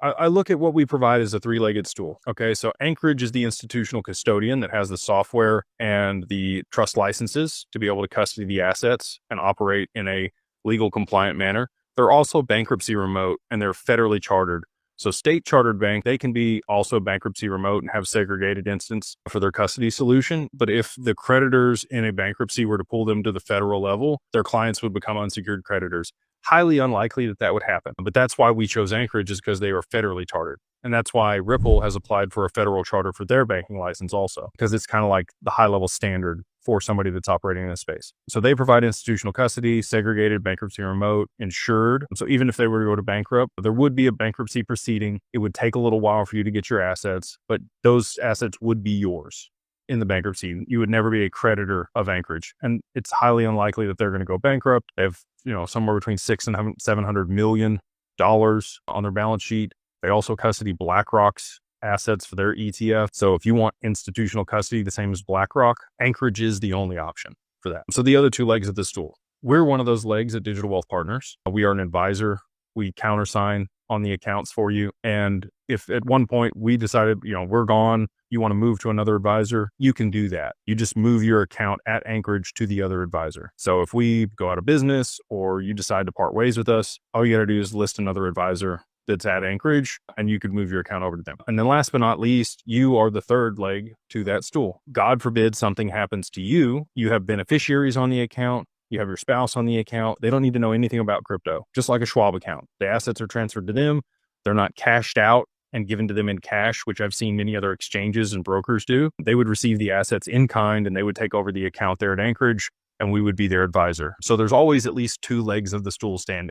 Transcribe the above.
I look at what we provide as a three-legged stool. Okay, so Anchorage is the institutional custodian that has the software and the trust licenses to be able to custody the assets and operate in a legal compliant manner. They're also bankruptcy remote and they're federally chartered. So state chartered bank, they can be also bankruptcy remote and have segregated instance for their custody solution. But if the creditors in a bankruptcy were to pull them to the federal level, their clients would become unsecured creditors. Highly unlikely that that would happen. But that's why we chose Anchorage, is because they are federally chartered. And that's why Ripple has applied for a federal charter for their banking license also, because it's kind of like the high level standard for somebody that's operating in this space. So they provide institutional custody, segregated, bankruptcy remote, insured. So even if they were to go to bankrupt, there would be a bankruptcy proceeding. It would take a little while for you to get your assets, but those assets would be yours in the bankruptcy. You would never be a creditor of Anchorage. And it's highly unlikely that they're going to go bankrupt. They have, somewhere between $600 and $700 million on their balance sheet. They also custody BlackRock's assets for their ETF. So if you want institutional custody, the same as BlackRock, Anchorage is the only option for that. So the other two legs of the stool, we're one of those legs at Digital Wealth Partners. We are an advisor. We countersign on the accounts for you. And if at one point we decided, we're gone, you want to move to another advisor, you can do that. You just move your account at Anchorage to the other advisor. So if we go out of business or you decide to part ways with us, all you got to do is list another advisor that's at Anchorage and you could move your account over to them. And then last but not least, you are the third leg to that stool. God forbid something happens to you. You have beneficiaries on the account. You have your spouse on the account. They don't need to know anything about crypto, just like a Schwab account. The assets are transferred to them. They're not cashed out and given to them in cash, which I've seen many other exchanges and brokers do. They would receive the assets in kind and they would take over the account there at Anchorage and we would be their advisor. So there's always at least two legs of the stool standing.